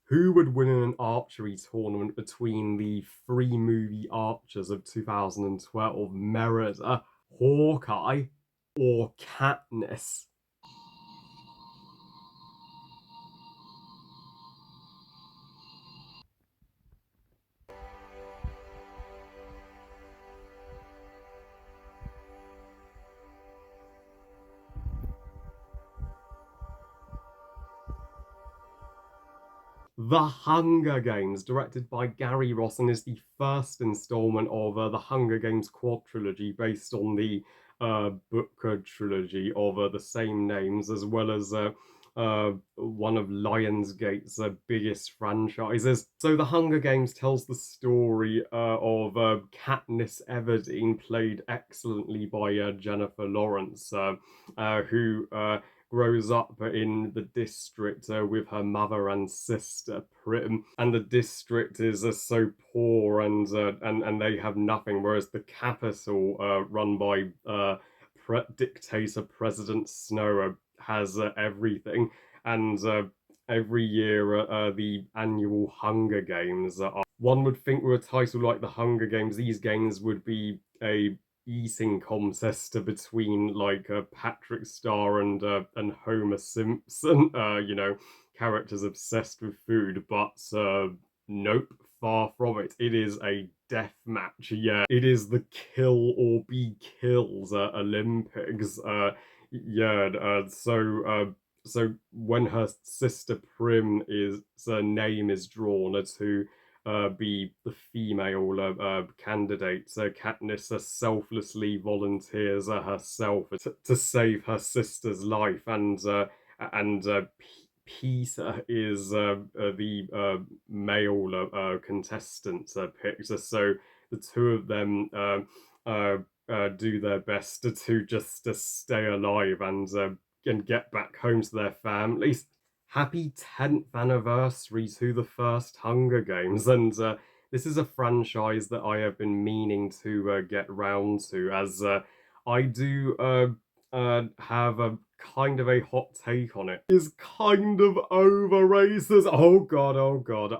Who would win in an archery tournament between the three movie archers of 2012, Merida, Hawkeye, or Katniss? The Hunger Games, directed by Gary Rossen, is the first installment of the Hunger Games Quadtrilogy, based on the book trilogy of the same names, as well as one of Lionsgate's biggest franchises. So, The Hunger Games tells the story of Katniss Everdeen, played excellently by Jennifer Lawrence, who grows up in the district with her mother and sister Prim, and the district is so poor and they have nothing, whereas the capital, run by dictator President Snow, has everything. And every year, the annual Hunger Games are. One would think with a title like the Hunger Games, these games would be a eating contest between like Patrick Star and Homer Simpson, characters obsessed with food, but nope, far from it. It is a death match. Yeah, it is the kill or be killed Olympics. So when her sister Prim is her name is drawn to be the female candidate. So Katniss selflessly volunteers herself to save her sister's life, and Peter is the male contestant picked. So the two of them do their best to just to stay alive and get back home to their families. Happy 10th anniversary to the first Hunger Games. And this is a franchise that I have been meaning to get round to, as I do have a kind of a hot take on it. Is kind of overrated. Oh god.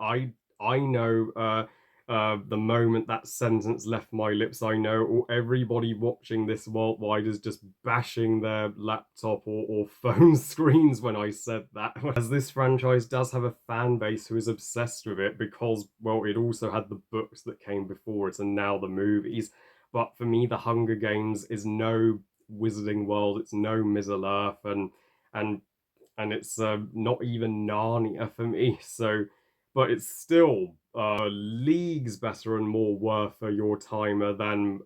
I know the moment that sentence left my lips, I know everybody watching this worldwide is just bashing their laptop or phone screens when I said that. As this franchise does have a fan base who is obsessed with it because, well, it also had the books that came before it and now the movies. But for me, The Hunger Games is no Wizarding World, it's no Middle Earth, and and it's not even Narnia for me. So, but it's still leagues better and more worth your time than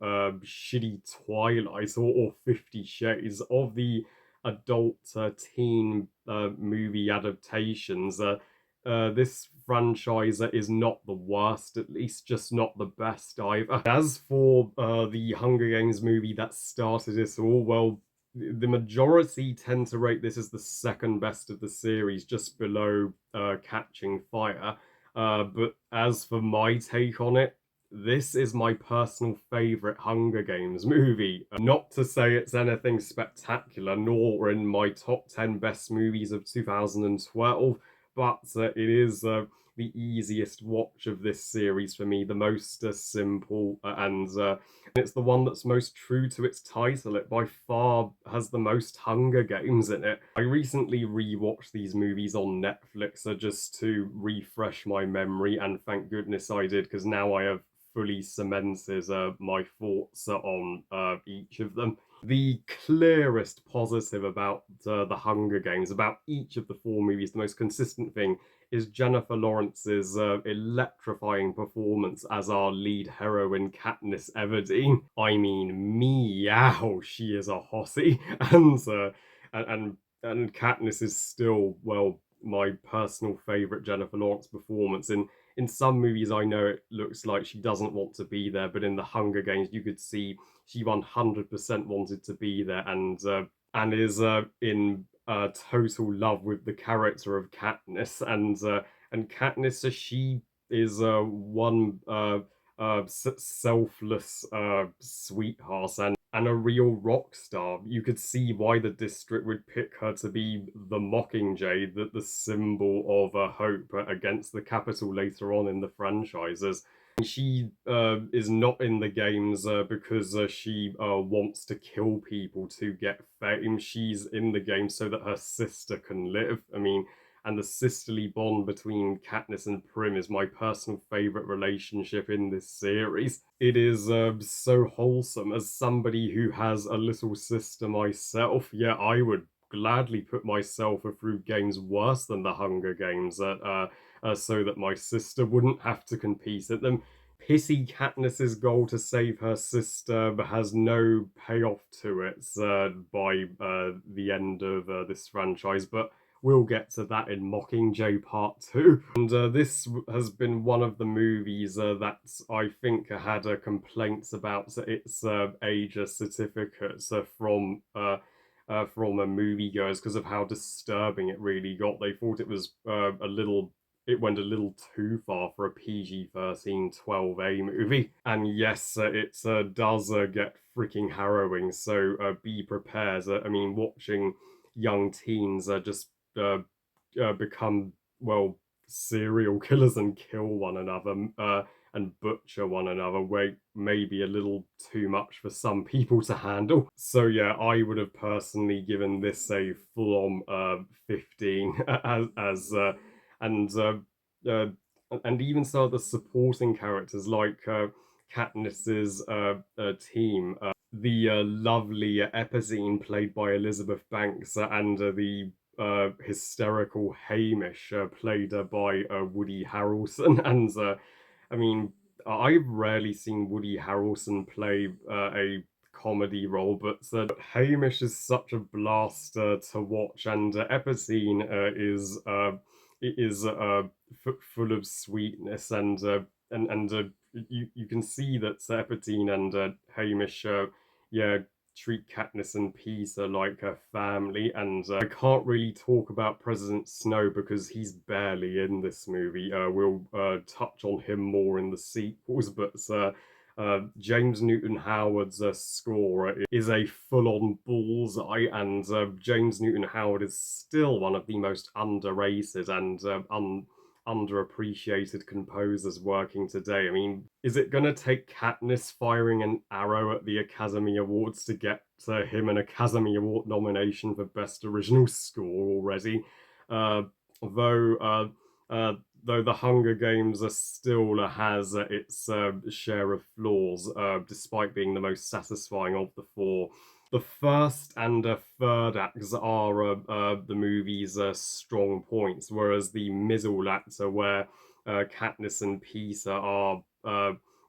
shitty Twilight or 50 Shades of the adult teen movie adaptations. This franchise is not the worst, at least, just not the best either. As for the Hunger Games movie that started it all, well, the majority tend to rate this as the second best of the series, just below Catching Fire. But as for my take on it, this is my personal favourite Hunger Games movie. Not to say it's anything spectacular, nor in my top 10 best movies of 2012, but it is the easiest watch of this series for me, the most simple, and it's the one that's most true to its title. It by far has the most Hunger Games in it. I recently rewatched these movies on Netflix just to refresh my memory, and thank goodness I did, because now I have fully cemented my thoughts on each of them. The clearest positive about the Hunger Games, about each of the four movies, the most consistent thing is Jennifer Lawrence's electrifying performance as our lead heroine, Katniss Everdeen. I mean, meow, she is a hottie, and Katniss is still, well, my personal favorite Jennifer Lawrence performance. In some movies, I know it looks like she doesn't want to be there, but in the Hunger Games, you could see she 100% wanted to be there, and is in total love with the character of Katniss, and Katniss, she is one selfless sweetheart, and a real rock star. You could see why the district would pick her to be the Mockingjay, the symbol of hope against the Capitol later on in the franchises. She is not in the games because she wants to kill people to get fame. She's in the game so that her sister can live. I mean, and the sisterly bond between Katniss and Prim is my personal favorite relationship in this series. It is so wholesome. As somebody who has a little sister myself, yeah, I would gladly put myself through games worse than the Hunger Games so that my sister wouldn't have to compete at them. Pity Katniss's goal to save her sister but has no payoff to it by the end of this franchise, but we'll get to that in Mockingjay Part 2. And this has been one of the movies that I think had complaints about its age certificates from moviegoers because of how disturbing it really got. They thought it was it went a little too far for a PG-13 12A movie. And yes, it does get freaking harrowing, so be prepared. I mean, watching young teens just uh, become, well, serial killers and kill one another and butcher one another may be a little too much for some people to handle. So yeah, I would have personally given this a full-on 15 and uh, and even some of the supporting characters like Katniss's team, the lovely Epazine played by Elizabeth Banks and the hysterical Hamish played by Woody Harrelson. And I mean, I've rarely seen Woody Harrelson play a comedy role, but Hamish is such a blast to watch, and Epazine is full of sweetness, and you can see that Epazine and Hamish, yeah, treat Katniss and Peter like a family. And I can't really talk about President Snow because he's barely in this movie. We'll touch on him more in the sequels, but James Newton Howard's score is a full-on bullseye, and James Newton Howard is still one of the most underrated and underappreciated composers working today. I mean, is it going to take Katniss firing an arrow at the Academy Awards to get him an Academy Award nomination for Best Original Score already? Uh, though though the Hunger Games still has its share of flaws, despite being the most satisfying of the four. The first and third acts are the movie's strong points, whereas the middle acts are where Katniss and Peter are,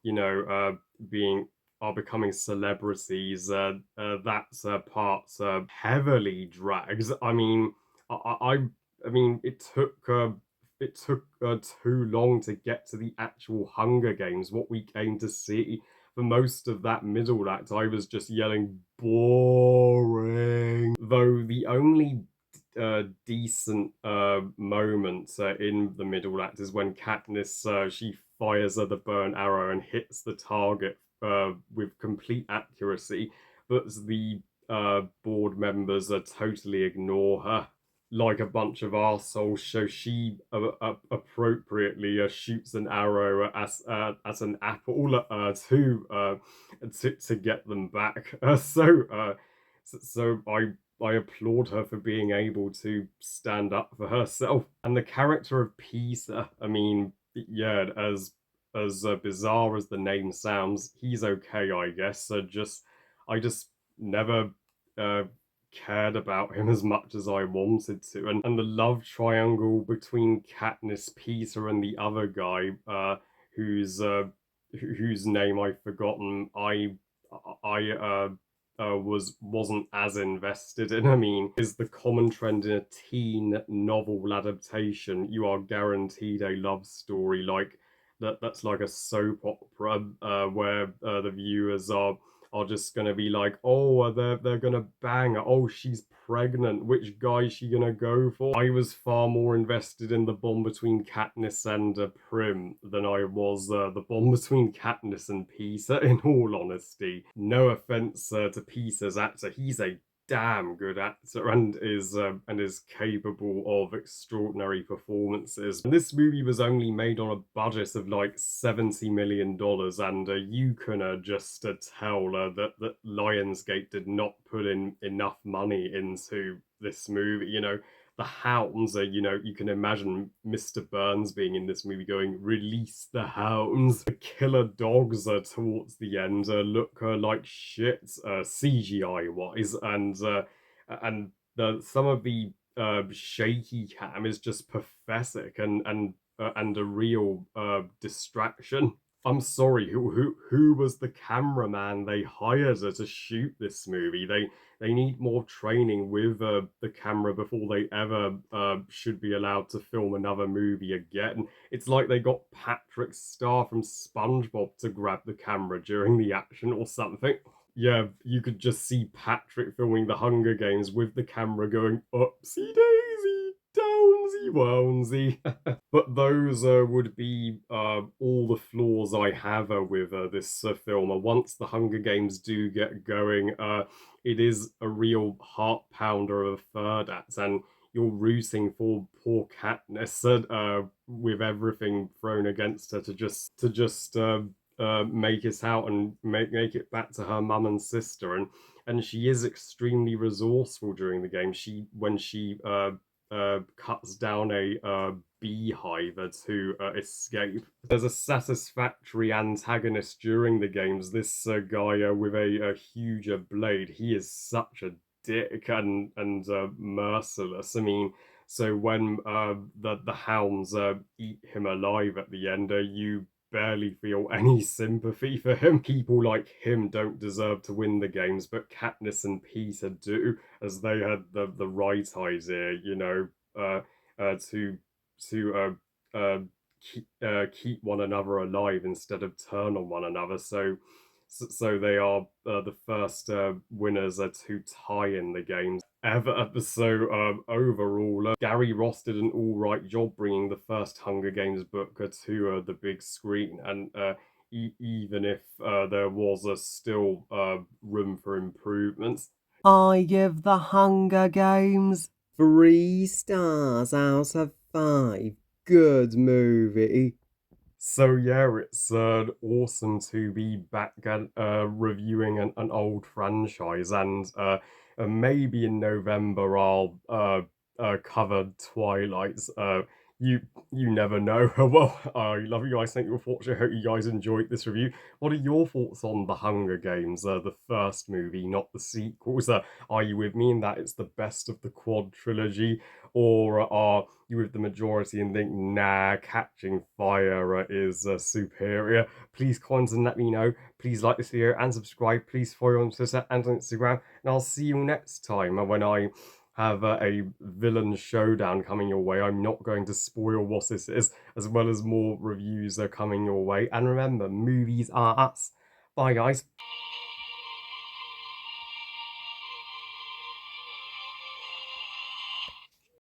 you know, being are becoming celebrities. That's part heavily drags. I mean, I mean, it took too long to get to the actual Hunger Games, what we came to see. For most of that middle act, I was just yelling boring. Though the only decent moment in the middle act is when Katniss she fires the burnt arrow and hits the target with complete accuracy, but the board members totally ignore her like a bunch of arseholes. So she appropriately shoots an arrow at an apple to get them back. So I applaud her for being able to stand up for herself. And the character of Peter, I mean, yeah, as bizarre as the name sounds, he's okay, I guess. I just never uh, cared about him as much as I wanted to. And the love triangle between Katniss, Peter, and the other guy, whose whose name I've forgotten, wasn't as invested in. I mean, is the common trend in a teen novel adaptation. You are guaranteed a love story like that's like a soap opera where the viewers are are just gonna be like, oh, they're gonna bang. Oh, she's pregnant. Which guy is she gonna go for? I was far more invested in the bond between Katniss and Prim than I was the bond between Katniss and Peter. In all honesty, no offense to Peter's actor, he's a damn good actor and is capable of extraordinary performances. And this movie was only made on a budget of like $70 million, and you can just tell that Lionsgate did not put in enough money into this movie. The hounds are, you can imagine Mr. Burns being in this movie going, release the hounds. The killer dogs towards the end look like shit, CGI wise, and some of the shaky cam is just pathetic and a real distraction. I'm sorry, who was the cameraman they hired to shoot this movie? They need more training with the camera before they ever should be allowed to film another movie again. It's like they got Patrick Star from SpongeBob to grab the camera during the action or something. Yeah, you could just see Patrick filming the Hunger Games with the camera going upsy daisy, downsy wownsy. But those would be all the flaws I have with this film. Once the Hunger Games do get going, it is a real heart pounder of a third act, and you're rooting for poor Katniss with everything thrown against her to just make it out and make it back to her mum and sister, and she is extremely resourceful during the game. When she cuts down a beehive to escape. There's a satisfactory antagonist during the games. This guy with a huge blade. He is such a dick and merciless. I mean, so when the hounds eat him alive at the end, you barely feel any sympathy for him. People like him don't deserve to win the games, but Katniss and Peter do, as they had the right idea, uh, to keep one another alive instead of turn on one another. So they are the first winners to tie in the games ever. So overall, Gary Ross did an all right job bringing the first Hunger Games book to the big screen, and even if there was still room for improvements. I give the Hunger Games 3 stars out of 5. Good movie. So yeah, it's awesome to be back at reviewing an old franchise, and maybe in November I'll cover Twilight. You you never know. Well, I love you guys. Thank you for watching. I hope you guys enjoyed this review. What are your thoughts on the Hunger Games, the first movie, not the sequels? Are you with me in that it's the best of the quad trilogy, or are you with the majority and think, nah, Catching Fire is superior? Please comment and let me know. Please like this video and subscribe. Please follow on Twitter and on Instagram. And I'll see you next time when I have a villain showdown coming your way. I'm not going to spoil what this is, as well as more reviews are coming your way. And remember, movies are us. Bye, guys.